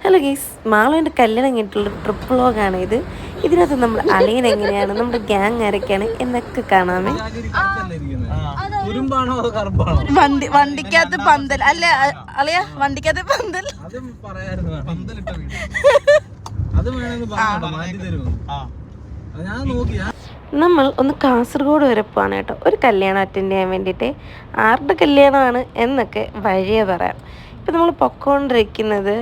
Hello ഗീസ്, മാളുവിൻ്റെ കല്യാണം കഴിഞ്ഞിട്ടുള്ള trip വ്ളോഗാണ് ഇത്. ഇതിനകത്ത് നമ്മൾ അളിയൻ എങ്ങനെയാണ്, നമ്മുടെ ഗ്യാങ് ആരൊക്കെയാണ് എന്നൊക്കെ കാണാമേ. വണ്ടിക്കകത്ത് പന്തൽ അല്ല അളിയ, വണ്ടിക്കകത്ത് പന്തൽ. നമ്മൾ ഒന്ന് കാസർഗോഡ് വരെ പോവാണ് കേട്ടോ, ഒരു കല്യാണം അറ്റൻഡ് ചെയ്യാൻ വേണ്ടിയിട്ട്. ആരുടെ കല്യാണമാണ് എന്നൊക്കെ വഴിയെ പറയാം. ഇപ്പം നമ്മൾ പൊക്കോണ്ടിരിക്കുന്നത്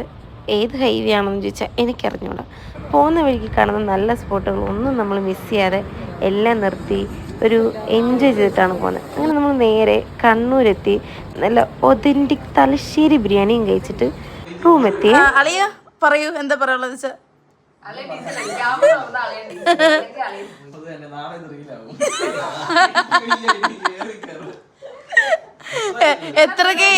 ഏത് ഹൈവേ ആണെന്ന് ചോദിച്ചാൽ എനിക്കറിഞ്ഞൂടാ. പോകുന്ന വഴിക്ക് കാണുന്ന നല്ല സ്പോട്ടുകൾ ഒന്നും നമ്മൾ മിസ് ചെയ്യാതെ എല്ലാം നിർത്തി ഒരു എൻജോയ് ചെയ്തിട്ടാണ് പോകുന്നത്. അങ്ങനെ നമ്മൾ നേരെ കണ്ണൂരെത്തി നല്ല ഒതൻറ്റിക് തലശ്ശേരി ബിരിയാണിയും കഴിച്ചിട്ട് റൂമെത്തി. അളിയ പറയൂ, എന്താ പറയാനുള്ളത് വെച്ചാൽ എത്രക്കേ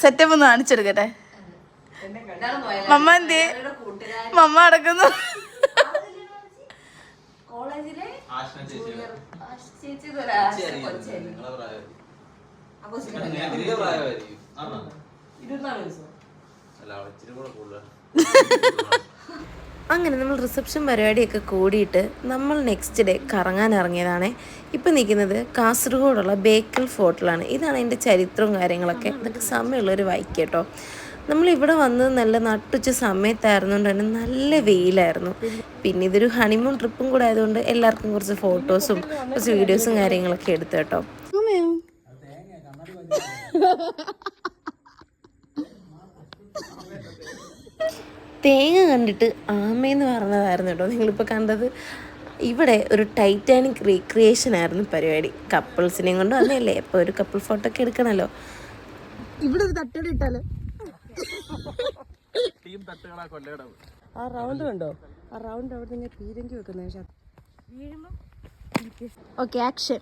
സെറ്റപ്പ് ഒന്ന് കാണിച്ചെടുക്കട്ടെ. മമ്മ എന്തേ? മമ്മ അടക്കുന്നു. അങ്ങനെ നമ്മൾ റിസപ്ഷൻ പരിപാടിയൊക്കെ കൂടിയിട്ട് നമ്മൾ നെക്സ്റ്റ് ഡേ കറങ്ങാൻ ഇറങ്ങിയതാണ്. ഇപ്പം നിൽക്കുന്നത് കാസർഗോഡുള്ള ബേക്കൽ ഫോർട്ടിലാണ്. ഇതാണ് അതിൻ്റെ ചരിത്രവും കാര്യങ്ങളൊക്കെ. ഇതൊക്കെ സമയമുള്ളൊരു വായിക്കുക കേട്ടോ. നമ്മളിവിടെ വന്നത് നല്ല നട്ടുച്ച സമയത്തായിരുന്നുകൊണ്ട് തന്നെ നല്ല വെയിലായിരുന്നു. പിന്നെ ഇതൊരു ഹണിമൂൺ ട്രിപ്പും കൂടെ ആയതുകൊണ്ട് എല്ലാവർക്കും കുറച്ച് ഫോട്ടോസും കുറച്ച് വീഡിയോസും കാര്യങ്ങളൊക്കെ എടുത്തു കേട്ടോ. തേങ്ങ കണ്ടിട്ട് ആമയെന്ന് പറഞ്ഞതായിരുന്നു കേട്ടോ നിങ്ങളിപ്പോൾ കണ്ടത്. ഇവിടെ ഒരു ടൈറ്റാനിക് റീക്രിയേഷൻ ആയിരുന്നു പരിപാടി. കപ്പിൾസിനെയും കൊണ്ട് വന്നല്ലേ, അപ്പോൾ ഒരു കപ്പിൾ ഫോട്ടോ ഒക്കെ എടുക്കണമല്ലോ. ഇവിടെ ഒരു തട്ടടി ഇട്ടാല് ആ റൗണ്ട് കണ്ടോ? ആ റൗണ്ട് അവിടെ നിന്ന് പീരങ്കി വെക്കുന്നത്. Okay, action.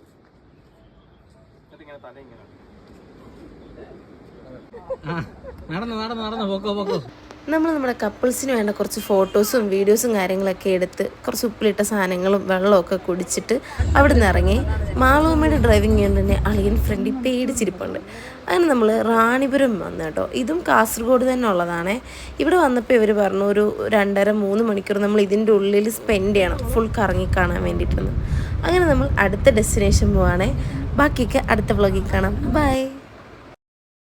നമ്മൾ നമ്മുടെ കപ്പിൾസിന് വേണ്ട കുറച്ച് ഫോട്ടോസും വീഡിയോസും കാര്യങ്ങളൊക്കെ എടുത്ത് കുറച്ച് ഉപ്പിലിട്ട സാധനങ്ങളും വെള്ളമൊക്കെ കുടിച്ചിട്ട് അവിടെ നിന്ന് ഇറങ്ങി. മാളൂമ്മയുടെ ഡ്രൈവിംഗ് കൊണ്ട് തന്നെ അളിയൻ ഫ്രണ്ടിൽ പേടിച്ചിരിപ്പുണ്ട്. അങ്ങനെ നമ്മൾ റാണിപുരം വന്നു കേട്ടോ. ഇതും കാസർഗോഡ് തന്നെ ഉള്ളതാണേ. ഇവിടെ വന്നപ്പോൾ ഇവർ പറഞ്ഞു ഒരു 2.5-3 മണിക്കൂർ നമ്മൾ ഇതിൻ്റെ ഉള്ളിൽ സ്പെൻഡ് ചെയ്യണം ഫുൾ കറങ്ങി കാണാൻ വേണ്ടിയിട്ടൊന്ന്. അങ്ങനെ നമ്മൾ അടുത്ത ഡെസ്റ്റിനേഷൻ പോവാണേ. ബാക്കിയൊക്കെ അടുത്ത വ്ളോഗിൽ കാണാം. ബൈ.